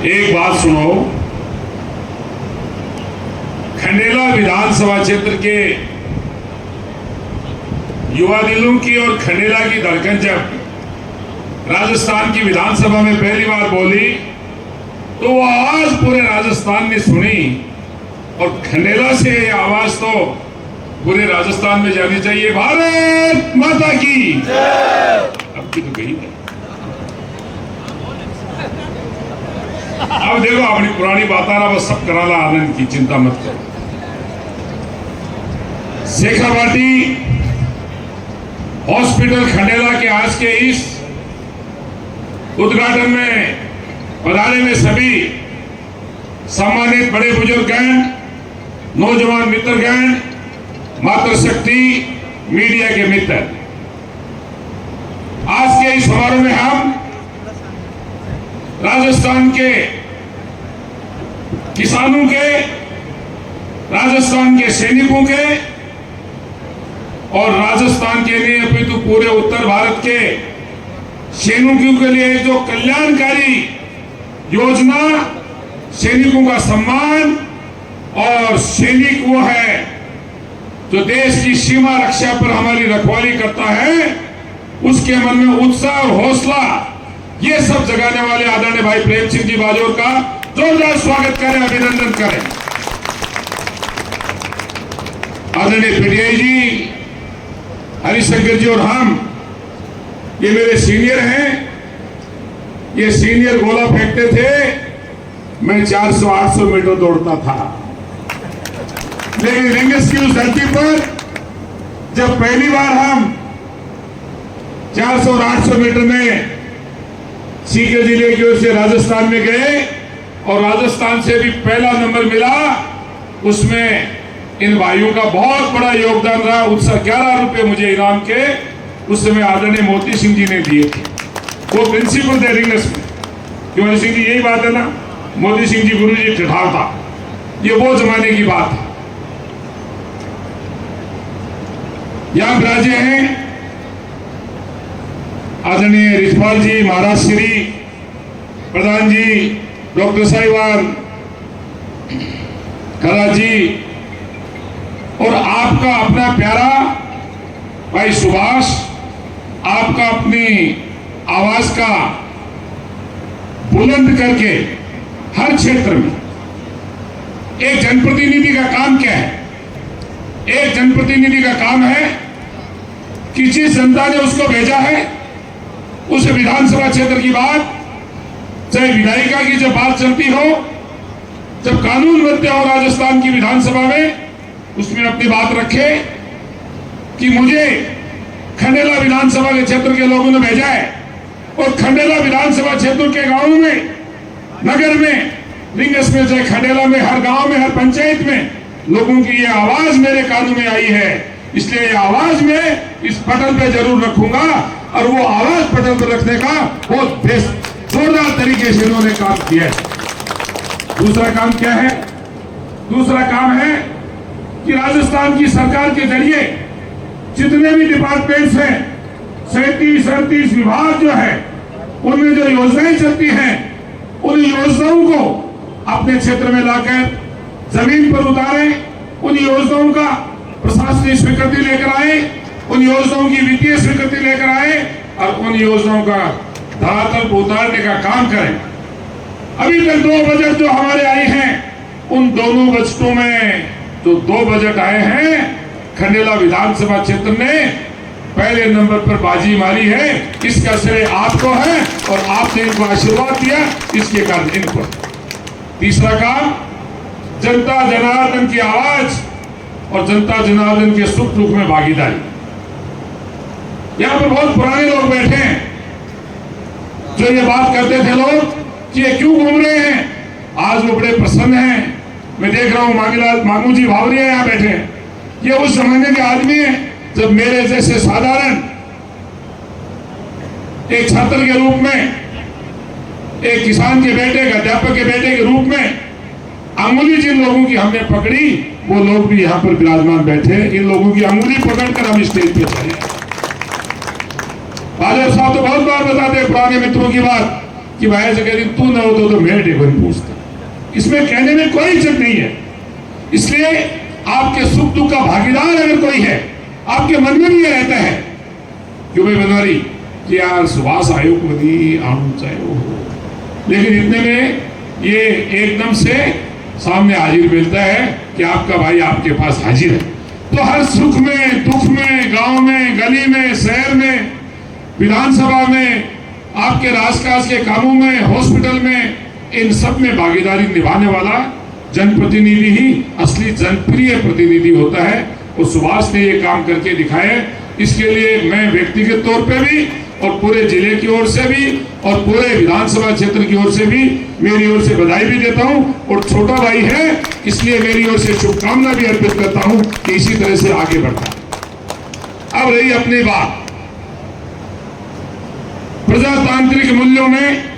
एक बात सुनो, खंडेला विधानसभा क्षेत्र के युवा दिलों की और खंडेला की धड़कन जब राजस्थान की विधानसभा में पहली बार बोली तो वो आवाज पूरे राजस्थान ने सुनी और खंडेला से ये आवाज तो पूरे राजस्थान में जानी चाहिए। भारत माता की अब की तो कही नहीं। अब देखो अपनी पुरानी बातें ना बस सब कराला आनंद की चिंता मत करो। शेखावाटी हॉस्पिटल खंडेला के आज के इस उद्घाटन में पधारे में सभी सम्मानित बड़े बुजुर्गगण, नौजवान मित्रगण, मातृशक्ति, मीडिया के मित्र, आज के इस समारोह में हम राजस्थान के किसानों के, राजस्थान के सैनिकों के और राजस्थान के लिए अपितु पूरे उत्तर भारत के सैनिकों के लिए जो कल्याणकारी योजना, सैनिकों का सम्मान और सैनिक वो है जो देश की सीमा रक्षा पर हमारी रखवाली करता है, उसके मन में उत्साह और हौसला, ये सब जगाने वाले आदरणीय भाई प्रेम सिंह जी बाजोर का जोरदार स्वागत करें, अभिनंदन करें। आदरणीय पीडीआई जी, हरिशंकर जी और हम, ये मेरे सीनियर हैं। ये सीनियर गोला फेंकते थे, मैं 400-800 मीटर दौड़ता था, लेकिन रेंगस की उस धरती पर जब पहली बार हम 400 और 800 मीटर में सीकर जिले की ओर से राजस्थान में गए और राजस्थान से भी पहला नंबर मिला, उसमें इन भाइयों का बहुत बड़ा योगदान रहा। उत्साह 11 रुपए मुझे इनाम के उस समय आदरणीय मोती सिंह जी ने दिए थे। वो प्रिंसिपल थे रिंगस में। क्यों सिंह जी, यही बात है ना, मोती सिंह जी गुरु जी ठठार था, ये वो जमाने की बात है। यहां विराजे हैं आदरणीय रिछपाल जी, महाराज श्री प्रधान जी, डॉक्टर साहिवान खरा जी और आपका अपना प्यारा भाई सुभाष, आपका अपनी आवाज का बुलंद करके हर क्षेत्र में एक जनप्रतिनिधि का काम क्या है? एक जनप्रतिनिधि का काम है कि जिस जनता ने उसको भेजा है उस विधानसभा क्षेत्र की बात, चाहे विधायिका की जब बात चलती हो, जब कानून बनते हो राजस्थान की विधानसभा में, उसमें अपनी बात रखे कि मुझे खंडेला विधानसभा के क्षेत्र के लोगों ने भेजा है और खंडेला विधानसभा क्षेत्र के गांवों में, नगर में, रिंगस में, चाहे खंडेला में, हर गांव में, हर पंचायत में लोगों की ये आवाज मेरे कानों में आई है, इसलिए ये आवाज में इस पटल पे जरूर रखूंगा और वो आवाज पटल पर रखने का बहुत जोरदार तरीके से इन्होंने काम किया है। दूसरा काम क्या है? दूसरा काम है कि राजस्थान की सरकार के जरिए जितने भी डिपार्टमेंट्स हैं, 37-38 विभाग जो है, उनमें जो योजनाएं चलती हैं, उन योजनाओं को अपने क्षेत्र में लाकर जमीन पर उतारें, उन योजनाओं का प्रशासनिक स्वीकृति लेकर आए, उन योजनाओं की वित्तीय स्वीकृति लेकर आए और उन योजनाओं का धरातल पर उतारने का काम करें। अभी तक 2 बजट जो हमारे आए हैं, उन दोनों बजटों में जो 2 बजट आए हैं, खंडेला विधानसभा क्षेत्र ने पहले नंबर पर बाजी मारी है। इसका श्रेय आपको है और आपने इनको आशीर्वाद दिया, इसके कारण इनको। तीसरा काम, जनता जनार्दन की आवाज और जनता जनार्दन के सुख दुख में भागीदारी। यहां पर बहुत पुराने लोग बैठे हैं जो ये बात करते थे लोग कि ये क्यों घूम रहे हैं, आज वो बड़े प्रसन्न हैं। मैं देख रहा हूं मांगू जी भावरिया यहां बैठे हैं, ये उस जमाने के आदमी हैं जब मेरे जैसे साधारण एक छात्र के रूप में, एक किसान के बेटे, एक अध्यापक के बेटे के रूप में अंगुली जिन लोगों की हमने पकड़ी, वो लोग भी यहाँ पर विराजमान बैठे। इन लोगों की अंगुली पकड़कर हम स्टेज पे चले। बाजवा साहब तो बहुत बार बताते हैं पुराने मित्रों की बात कि भाई ऐसे कह रही तू ना होता तो मैं टेबल पूछता। इसमें कहने में कोई इज्जत नहीं है। इसलिए आपके सुख दुख का भागीदार अगर कोई है, आपके मन में भी ये रहता है कि भाई बनवारी कि यार सुभाष आयोग बनी आणु चाहे वो हो, लेकिन इतने में ये एकदम से सामने हाजिर मिलता है कि आपका भाई आपके पास हाजिर है। तो हर सुख में, दुख में, गांव में, गली में, शहर में, विधानसभा में, आपके राजकाज के कामों में, हॉस्पिटल में, इन सब में भागीदारी निभाने वाला जनप्रतिनिधि ही असली जनप्रिय प्रतिनिधि होता है। और सुभाष ने ये काम करके दिखाए। इसके लिए मैं व्यक्तिगत तौर पे भी और पूरे जिले की ओर से भी और पूरे विधानसभा क्षेत्र की ओर से भी मेरी ओर से बधाई भी देता हूं। और छोटा भाई है इसलिए मेरी ओर से शुभकामना भी अर्पित करता हूं कि इसी तरह से आगे बढ़ता। अब रही अपनी बात, प्रजातांत्रिक मूल्यों में